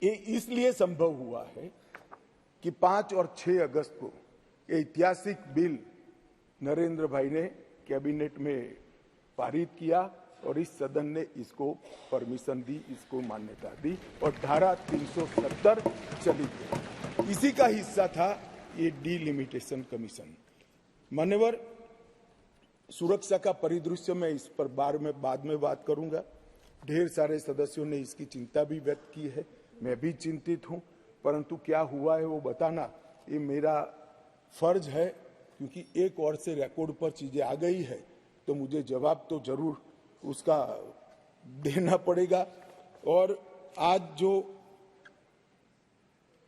ये इसलिए संभव हुआ है कि 5 और 6 अगस्त को ये ऐतिहासिक बिल नरेंद्र भाई ने कैबिनेट में पारित किया और इस सदन ने इसको परमिशन दी, इसको मान्यता दी और धारा 370 चली गई। इसी का हिस्सा था ये डिलिमिटेशन कमीशन। मान्यवर, सुरक्षा का परिदृश्य में इस पर बाद में बात करूंगा। ढेर सारे सदस्यों ने इसकी चिंता भी व्यक्त की है, मैं भी चिंतित हूं, परंतु क्या हुआ है वो बताना ये मेरा फर्ज है, क्योंकि एक ओर से रिकॉर्ड पर चीजें आ गई है तो मुझे जवाब तो जरूर उसका देना पड़ेगा। और आज जो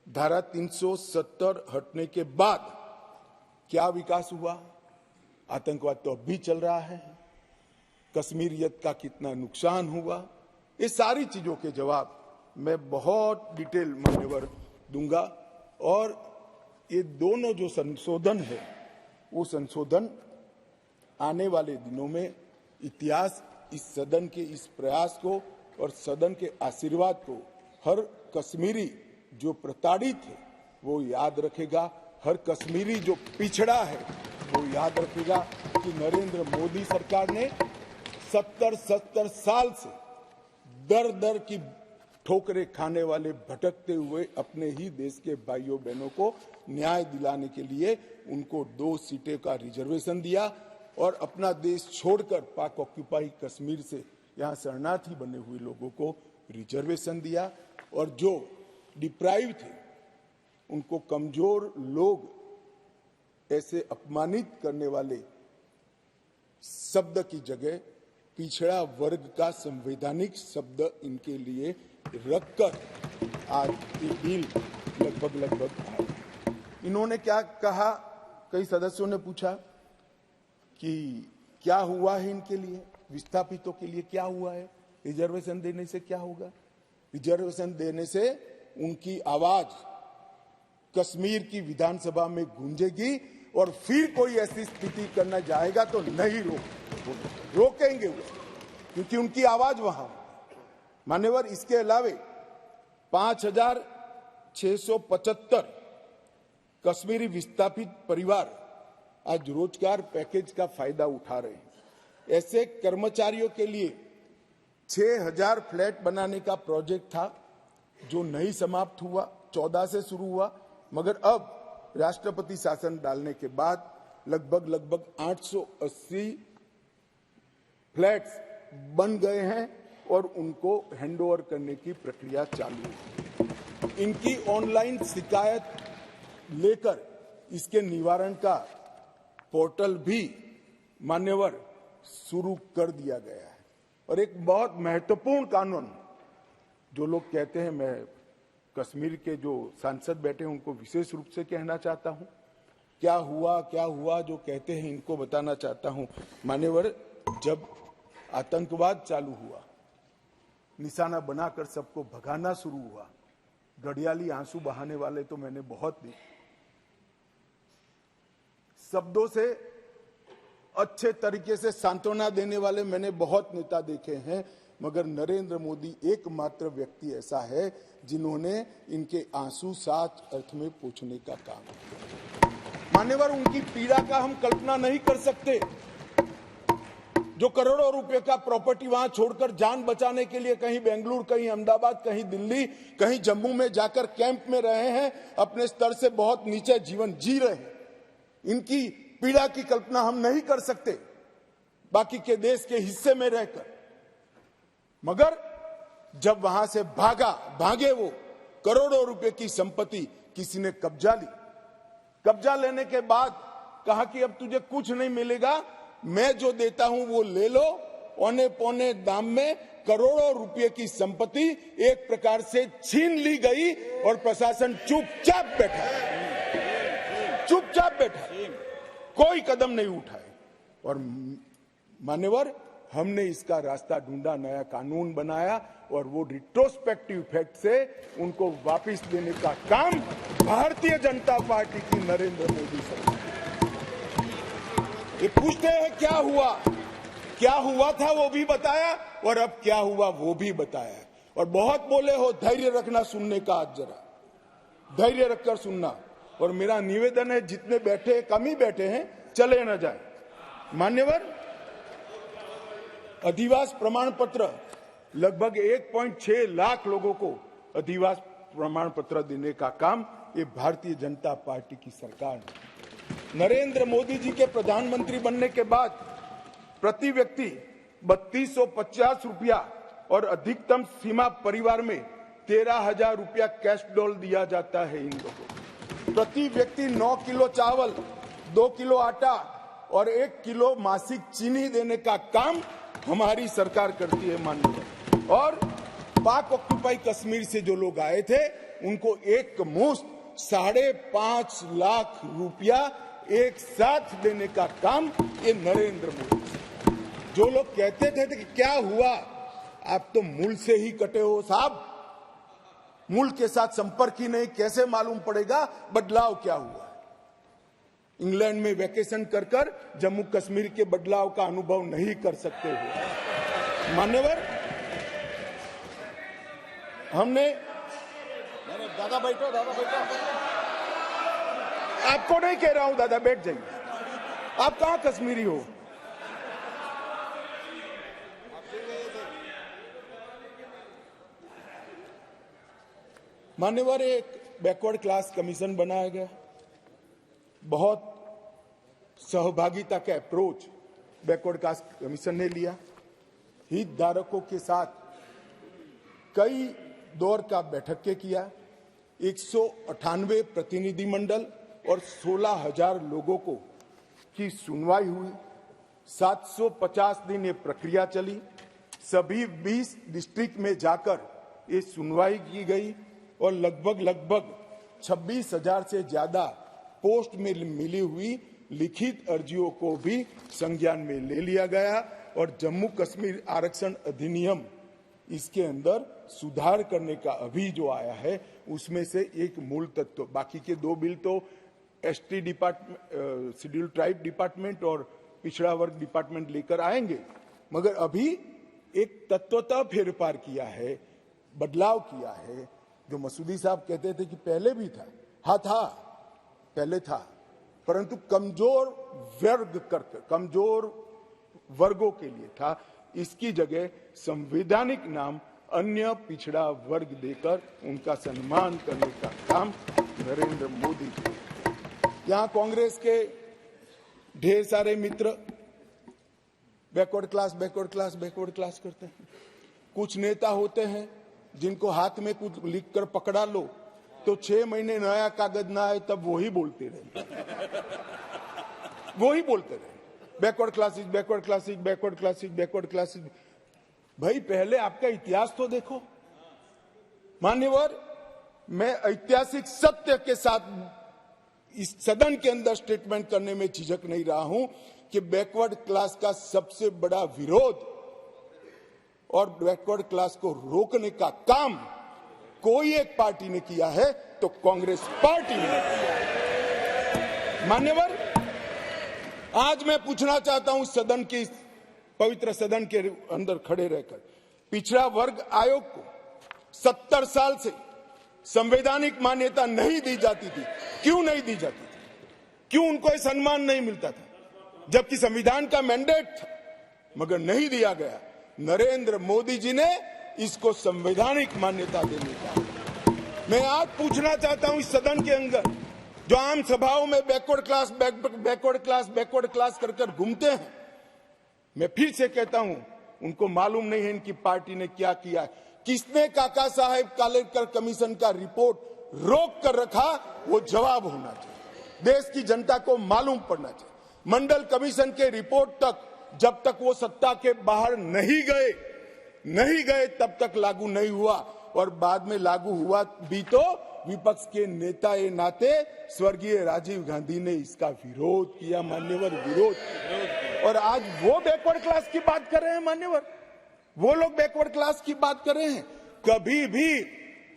धारा 370 हटने के बाद क्या विकास हुआ, आतंकवाद तो अब भी चल रहा है, कश्मीरियत का कितना नुकसान हुआ, ये सारी चीजों के जवाब मैं बहुत डिटेल मान्यवर दूंगा। और ये दोनों जो संशोधन है वो संशोधन आने वाले दिनों में इतिहास इस सदन के इस प्रयास को और सदन के आशीर्वाद को हर कश्मीरी जो प्रताड़ित है वो याद रखेगा, हर कश्मीरी जो पिछड़ा है वो याद रखेगा कि नरेंद्र मोदी सरकार ने 70 साल से दर दर की ठोकरें खाने वाले भटकते हुए अपने ही देश के भाइयों बहनों को न्याय दिलाने के लिए उनको 2 सीटें का रिजर्वेशन दिया और अपना देश छोड़कर पाक ऑक्यूपाई कश्मीर से यहाँ शरणार्थी बने हुए लोगों को रिजर्वेशन दिया। और जो डिप्राइव थे उनको कमजोर लोग ऐसे अपमानित करने वाले शब्द की जगह पिछड़ा वर्ग का संवैधानिक शब्द इनके लिए रखकर आज ये बिल लगभग आया। इन्होंने क्या कहा, कई सदस्यों ने पूछा कि क्या हुआ है इनके लिए, विस्थापितों के लिए क्या हुआ है, रिजर्वेशन देने से क्या होगा। रिजर्वेशन देने से उनकी आवाज कश्मीर की विधानसभा में गूंजेगी और फिर कोई ऐसी स्थिति करना जाएगा तो नहीं रोकेंगे वो, क्योंकि उनकी आवाज वहां। मान्यवर, इसके अलावे 5675 कश्मीरी विस्थापित परिवार आज रोजगार पैकेज का फायदा उठा रहे हैं। ऐसे कर्मचारियों के लिए 6000 फ्लैट बनाने का प्रोजेक्ट था जो नहीं समाप्त हुआ, 14 से शुरू हुआ, मगर अब राष्ट्रपति शासन डालने के बाद लगभग 880 फ्लैट्स बन गए हैं और उनको हैंडओवर करने की प्रक्रिया चालू है। इनकी ऑनलाइन शिकायत लेकर इसके निवारण का पोर्टल भी मान्यवर शुरू कर दिया गया है। और एक बहुत महत्वपूर्ण कानून, जो लोग कहते हैं, मैं कश्मीर के जो सांसद बैठे हैं उनको विशेष रूप से कहना चाहता हूं, क्या हुआ जो कहते हैं इनको बताना चाहता हूं। मान्यवर, जब आतंकवाद चालू हुआ, निशाना बनाकर सबको भगाना शुरू हुआ, घड़ियाली आंसू बहाने वाले तो मैंने बहुत देखे, शब्दों से अच्छे तरीके से सांत्वना देने वाले मैंने बहुत नेता देखे हैं, मगर नरेंद्र मोदी एकमात्र व्यक्ति ऐसा है जिन्होंने इनके आंसू साच अर्थ में पोंछने का काम किया। मान्यवर, उनकी पीड़ा का हम कल्पना नहीं कर सकते, जो करोड़ों रुपए का प्रॉपर्टी वहां छोड़कर जान बचाने के लिए कहीं बेंगलुरु, कहीं अहमदाबाद, कहीं दिल्ली, कहीं जम्मू में जाकर कैंप में रहे हैं, अपने स्तर से बहुत नीचे जीवन जी रहे हैं। इनकी पीड़ा की कल्पना हम नहीं कर सकते बाकी के देश के हिस्से में रहकर, मगर जब वहां से भागे वो, करोड़ों रुपए की संपत्ति किसी ने कब्जा ली। कब्जा लेने के बाद कहा कि अब तुझे कुछ नहीं मिलेगा, मैं जो देता हूं वो ले लो। औने पौने दाम में करोड़ों रुपए की संपत्ति एक प्रकार से छीन ली गई और प्रशासन चुपचाप बैठा, कोई कदम नहीं उठाए। और मान्यवर, हमने इसका रास्ता ढूंढा, नया कानून बनाया और वो रिट्रोस्पेक्टिव इफेक्ट से उनको वापस देने का काम भारतीय जनता पार्टी की नरेंद्र मोदी सरकार। ये पूछते हैं क्या हुआ था वो भी बताया और अब क्या हुआ वो भी बताया। और बहुत बोले हो, धैर्य रखना सुनने का, आज जरा धैर्य रखकर सुनना। और मेरा निवेदन है, जितने बैठे कम ही बैठे हैं, चले न जाए। मान्यवर, अधिवास प्रमाण पत्र लगभग 1.6 लाख लोगों को अधिवास प्रमाण पत्र देने का काम ये भारतीय जनता पार्टी की सरकार ने। नरेंद्र मोदी जी के प्रधानमंत्री बनने के बाद प्रति व्यक्ति 3250 रुपया और अधिकतम सीमा परिवार में 13,000 रुपया कैश डॉल दिया जाता है इन लोगों को। प्रति व्यक्ति 9 किलो चावल, 2 किलो आटा और 1 किलो मासिक चीनी देने का काम हमारी सरकार करती है माननीय। और पाक ऑक्युपाई कश्मीर से जो लोग आए थे उनको एक मुश्त 5.5 लाख रुपया एक साथ देने का काम ये नरेंद्र मोदी। जो लोग कहते थे कि क्या हुआ, आप तो मूल से ही कटे हो साहब, मूल के साथ संपर्क ही नहीं, कैसे मालूम पड़ेगा बदलाव क्या हुआ। इंग्लैंड में वैकेशन कर कर जम्मू कश्मीर के बदलाव का अनुभव नहीं कर सकते हो मान्यवर। हमने दादा बैठो, दादा बैठो। आपको नहीं कह रहा हूं दादा, बैठ जाइए। आप कहां कश्मीरी हो? मान्यवर, एक बैकवर्ड क्लास कमीशन बनाया गया। बहुत सहभागिता का अप्रोच बैकवर्ड क्लास कमीशन ने लिया। हितधारकों के साथ कई दौर का बैठक के किया। 198 प्रतिनिधिमंडल और 16,000 लोगों को की सुनवाई हुई। 750 दिन ये प्रक्रिया चली। सभी 20 डिस्ट्रिक्ट में जाकर ये सुनवाई की गई और लगभग 26,000 से ज्यादा पोस्ट में मिली हुई लिखित अर्जियों को भी संज्ञान में ले लिया गया। और जम्मू कश्मीर आरक्षण अधिनियम, इसके अंदर सुधार करने का अभी जो आया है उसमें से एक मूल तत्व, बाकी के 2 बिल तो ST department, schedule tribe department और पिछड़ा वर्ग डिपार्टमेंट लेकर आएंगे, मगर अभी एक तत्वतः फेरफार किया है, बदलाव किया है। जो मसूदी साहब कहते थे कि पहले भी था, हाँ था, पहले था, परंतु कमजोर वर्गों के लिए था। इसकी जगह संवैधानिक नाम अन्य पिछड़ा वर्ग देकर उनका सम्मान करने का काम नरेंद्र मोदी जी। यहां कांग्रेस के ढेर सारे मित्र बैकवर्ड क्लास करते हैं। कुछ नेता होते हैं जिनको हाथ में कुछ लिखकर पकड़ा लो तो 6 महीने नया कागज ना आए तब वही बोलते रहे बैकवर्ड क्लासेस। भाई पहले आपका इतिहास तो देखो मान्यवर। मैं ऐतिहासिक सत्य के साथ इस सदन के अंदर स्टेटमेंट करने में झिझक नहीं रहा हूं कि बैकवर्ड क्लास का सबसे बड़ा विरोध और बैकवर्ड क्लास को रोकने का काम कोई एक पार्टी ने किया है तो कांग्रेस पार्टी ने किया है। मान्यवर, आज मैं पूछना चाहता हूं सदन की, पवित्र सदन के अंदर खड़े रहकर, पिछड़ा वर्ग आयोग को 70 साल से संवैधानिक मान्यता नहीं दी जाती थी। क्यों नहीं दी जाती थी? क्यों उनको सम्मान नहीं मिलता था, जबकि संविधान का मैंडेट था, मगर नहीं दिया गया। नरेंद्र मोदी जी ने इसको संवैधानिक मान्यता देने का। मैं आज पूछना चाहता हूं इस सदन के अंदर जो आम सभाओं में बैकवर्ड क्लास कर घूमते हैं, मैं फिर से कहता हूं उनको मालूम नहीं है इनकी पार्टी ने क्या किया है। किसने काका साहेब कालेकर कमीशन का रिपोर्ट रोक कर रखा, वो जवाब होना चाहिए। देश की जनता को मालूम पड़ना चाहिए। मंडल कमीशन के रिपोर्ट तक जब तक वो सत्ता के बाहर नहीं गए तब तक लागू नहीं हुआ, और बाद में लागू हुआ भी तो विपक्ष के नेता ए नाते स्वर्गीय राजीव गांधी ने इसका विरोध किया मान्यवर, विरोध। और आज वो बैकवर्ड क्लास की बात कर रहे हैं मान्यवर, वो लोग बैकवर्ड क्लास की बात कर रहे हैं। कभी भी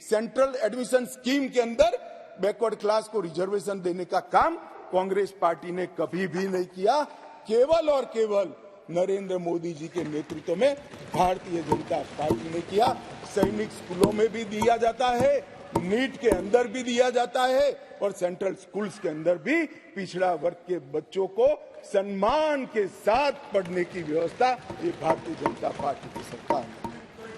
सेंट्रल एडमिशन स्कीम के अंदर बैकवर्ड क्लास को रिजर्वेशन देने का काम कांग्रेस पार्टी ने कभी भी नहीं किया। केवल और केवल नरेंद्र मोदी जी के नेतृत्व में भारतीय जनता पार्टी ने किया। सैनिक स्कूलों में भी दिया जाता है, नीट के अंदर भी दिया जाता है और सेंट्रल स्कूल्स के अंदर भी पिछड़ा वर्ग के बच्चों को सम्मान के साथ पढ़ने की व्यवस्था ये भारतीय जनता पार्टी की सरकार ने